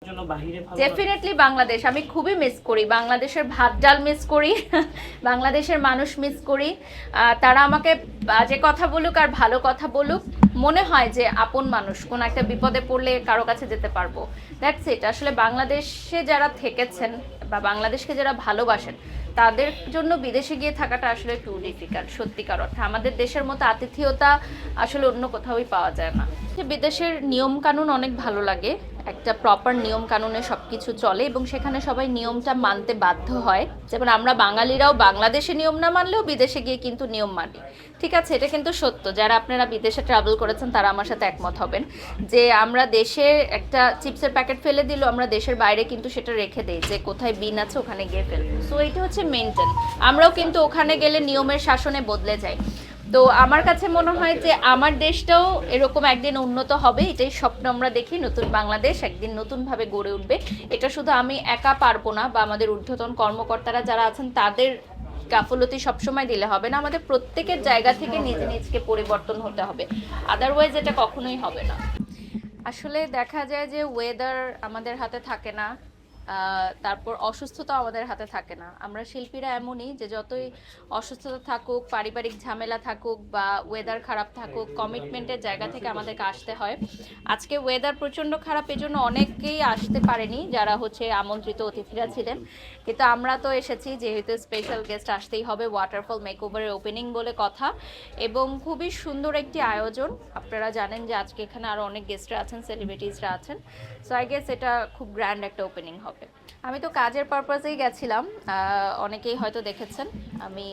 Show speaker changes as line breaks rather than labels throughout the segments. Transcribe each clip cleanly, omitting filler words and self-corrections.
জন্য বাইরে ভালো?
ডেফিনেটলি বাংলাদেশ আমি খুবই মিস করি, বাংলাদেশের ভাত ডাল মিস করি, বাংলাদেশের মানুষ মিস করি। তারা আমাকে বাজে কথা বলুক আর ভালো কথা বলুক, মনে হয় যে আপন মানুষ, কোন একটা বিপদে পড়লে কারো কাছে যেতে পারবো। That's it. আসলে বাংলাদেশে যারা থেকেছেন বা বাংলাদেশকে যারা ভালোবাসেন তাদের জন্য বিদেশে গিয়ে থাকাটা আসলে টু ডিফিকাল্ট। সত্যিকার অর্থে আমাদের দেশের মতো আতিথেয়তা আসলে অন্য কোথাওই পাওয়া যায় না। যে বিদেশের নিয়ম কানুন অনেক ভালো লাগে, একটা প্রপার নিয়ম কানুনে সব কিছু চলে এবং সেখানে সবাই নিয়মটা মানতে বাধ্য হয়। যেমন আমরা বাঙালিরাও বাংলাদেশে নিয়ম না মানলেও বিদেশে গিয়ে কিন্তু নিয়ম মানি। ঠিক আছে, এটা কিন্তু সত্য। যারা আপনারা বিদেশে ট্রাভেল করেছেন তারা আমার সাথে একমত হবেন যে আমরা দেশে একটা চিপসের প্যাকেট ফেলে দিল, আমরা দেশের বাইরে কিন্তু সেটা রেখে দেই যে কোথায় বিন আছে ওখানে গিয়ে ফেলবো। সো এটা হচ্ছে মেনটেন। আমরাও কিন্তু ওখানে গেলে নিয়মের শাসনে বদলে যাই। তো আমার কাছে মনে হয় যে আমার দেশটাও এরকম একদিন উন্নত হবে, এটাই স্বপ্ন আমরা দেখি। নতুন বাংলাদেশ একদিন নতুনভাবে গড়ে উঠবে। এটা শুধু আমি একা পারবো না, বা আমাদের ঊর্ধ্বতন কর্মকর্তারা যারা আছেন তাদের গাফলতি সবসময় দিলে হবে না। আমাদের প্রত্যেকের জায়গা থেকে নিজে নিজকে পরিবর্তন হতে হবে, আদারওয়াইজ এটা কখনোই হবে না। আসলে দেখা যায় যে ওয়েদার আমাদের হাতে থাকে না, তারপর অসুস্থতা আমাদের হাতে থাকে না। আমরা শিল্পীরা এমনই যে যতই অসুস্থতা থাকুক, পারিবারিক ঝামেলা থাকুক বা ওয়েদার খারাপ থাকুক, কমিটমেন্টের জায়গা থেকে আমাদেরকে আসতে হয়। আজকে ওয়েদার প্রচণ্ড খারাপ, এজন্য অনেকেই আসতে পারেনি যারা হচ্ছে আমন্ত্রিত অতিথিরা ছিলেন, কিন্তু আমরা তো এসেছি যেহেতু স্পেশাল গেস্ট আসতেই হবে। ওয়াটারফল মেকওভারের ওপেনিং বলে কথা, এবং খুবই সুন্দর একটি আয়োজন। আপনারা জানেন যে আজকে এখানে আরও অনেক গেস্টরা আছেন, সেলিব্রিটিসরা আছেন। সো আই গেস এটা খুব গ্র্যান্ড একটা ওপেনিং হবে। আমি তো কাজের পারপাসেই গেছিলাম, অনেকেই হয়তো দেখেছেন। আমি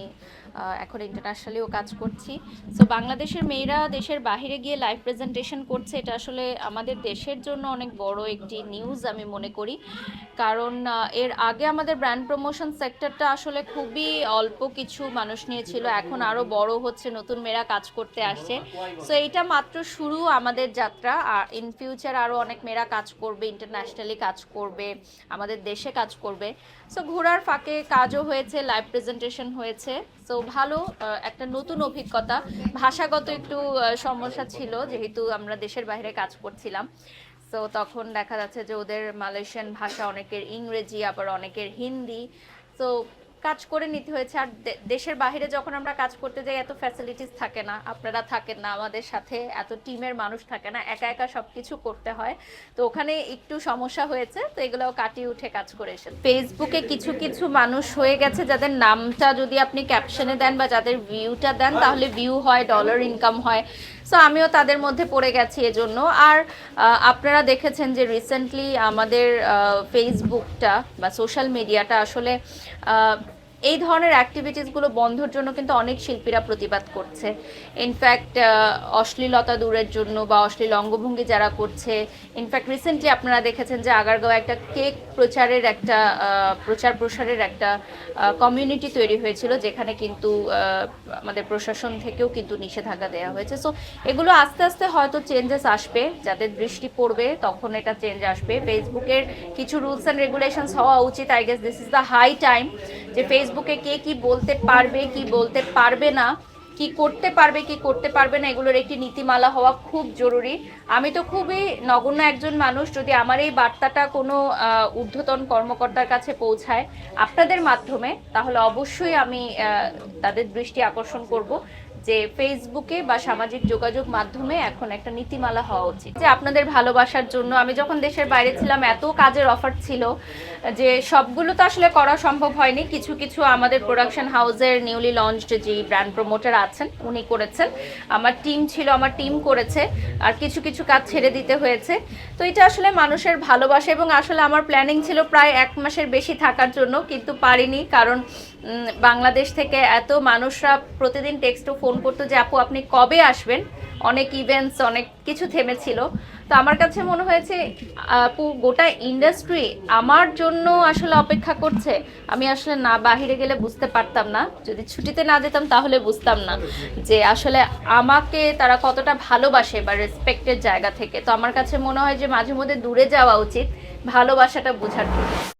এখন ইন্টারন্যাশনালিও কাজ করছি। সো বাংলাদেশের মেয়েরা দেশের বাইরে গিয়ে লাইভ প্রেজেন্টেশন করছে, এটা আসলে আমাদের দেশের জন্য অনেক বড় একটি নিউজ আমি মনে করি। কারণ এর আগে আমাদের ব্র্যান্ড প্রমোশন সেক্টরটা আসলে খুবই অল্প কিছু মানুষ নিয়েছিল, এখন আরও বড় হচ্ছে, নতুন মেয়েরা কাজ করতে আসছে। সো এইটা মাত্র শুরু আমাদের যাত্রা, আর ইন ফিউচার আরও অনেক মেয়েরা কাজ করবে, ইন্টারন্যাশনালি কাজ করবে, আমাদের দেশে কাজ করবে। সো ঘোরার ফাঁকে কাজও হয়েছে, লাইভ প্রেজেন্টেশন হয়েছে। সো ভালো একটা নতুন অভিজ্ঞতা। ভাষাগত একটু সমস্যা ছিল যেহেতু আমরা দেশের বাইরে কাজ করছিলাম। সো তখন দেখা যাচ্ছে যে ওদের মালয়েশিয়ান ভাষা, অনেকের ইংরেজি, আবার অনেকের হিন্দি। সো কাজ করে নিতে হয়েছে। আর দেশের বাইরে যখন আমরা কাজ করতে যাই এত ফ্যাসিলিটিস থাকে না, আপনারা থাকেন না আমাদের সাথে, এত টিমের মানুষ থাকে না, একা একা সব কিছু করতে হয়। তো ওখানে একটু সমস্যা হয়েছে, তো এগুলোও কাটিয়ে উঠে কাজ করে এসেছে। ফেসবুকে কিছু কিছু মানুষ হয়ে গেছে যাদের নামটা যদি আপনি ক্যাপশনে দেন বা যাদের ভিউটা দেন তাহলে ভিউ হয়, ডলার ইনকাম হয়। সো আমিও তাদের মধ্যে পড়ে গেছি এজন্য। আর আপনারা দেখেছেন যে রিসেন্টলি আমাদের ফেসবুকটা বা সোশ্যাল মিডিয়াটা আসলে এই ধরনের অ্যাক্টিভিটিসগুলো বন্ধের জন্য কিন্তু অনেক শিল্পীরা প্রতিবাদ করছে। ইনফ্যাক্ট অশ্লীলতা দূরের জন্য বা অশ্লীল অঙ্গভঙ্গি যারা করছে। ইনফ্যাক্ট রিসেন্টলি আপনারা দেখেছেন যে আগারগাঁও একটা কেক প্রচারের একটা প্রচার প্রসারের একটা কমিউনিটি তৈরি হয়েছিল, যেখানে কিন্তু আমাদের প্রশাসন থেকেও কিন্তু নিষেধাজ্ঞা দেওয়া হয়েছে। সো এগুলো আস্তে আস্তে হয়তো চেঞ্জেস আসবে, যাদের দৃষ্টি পড়বে তখন এটা চেঞ্জ আসবে। ফেসবুকের কিছু রুলস অ্যান্ড রেগুলেশনস হওয়া উচিত। I guess this is the high time যে ফেসবুকে কে কি বলতে পারবে, কি বলতে পারবে না, কি করতে পারবে, কি করতে পারবে না, এগুলোর একটি নীতিমালা হওয়া খুব জরুরি। আমি তো খুবই নগণ্য একজন মানুষ, যদি আমার এই বার্তাটা কোনো ঊর্ধ্বতন কর্মকর্তার কাছে পৌঁছায় আপনাদের মাধ্যমে, তাহলে অবশ্যই আমি তাদের দৃষ্টি আকর্ষণ করব যে ফেসবুকে বা সামাজিক যোগাযোগ মাধ্যমে এখন একটা নীতিমালা হওয়া উচিত। যে আপনাদের ভালোবাসার জন্য আমি যখন দেশের বাইরে ছিলাম এত কাজের অফার ছিল যে সবগুলো তো আসলে করা সম্ভব হয়নি। কিছু কিছু আমাদের প্রোডাকশন হাউসের নিউলি লঞ্চড যে ব্র্যান্ড প্রমোটার আছেন উনি করেছেন, আমার টিম ছিল, আমার টিম করেছে, আর কিছু কিছু কাজ ছেড়ে দিতে হয়েছে। তো এটা আসলে মানুষের ভালোবাসা, এবং আসলে আমার প্ল্যানিং ছিল প্রায় 1 মাসের বেশি থাকার জন্য, কিন্তু পারিনি। কারণ বাংলাদেশ থেকে এত মানুষরা প্রতিদিন টেক্সট ও ফোন করতো যে আপু আপনি কবে আসবেন, অনেক ইভেন্টস অনেক কিছু থেমেছিল। তো আমার কাছে মনে হয়েছে আপু গোটা ইন্ডাস্ট্রি আমার জন্য আসলে অপেক্ষা করছে। আমি আসলে না বাহিরে গেলে বুঝতে পারতাম না, যদি ছুটিতে না যেতাম তাহলে বুঝতাম না যে আসলে আমাকে তারা কতটা ভালোবাসে বা রেসপেক্টের জায়গা থেকে। তো আমার কাছে মনে হয় যে মাঝে মধ্যে দূরে যাওয়া উচিত ভালোবাসাটা বোঝার জন্য।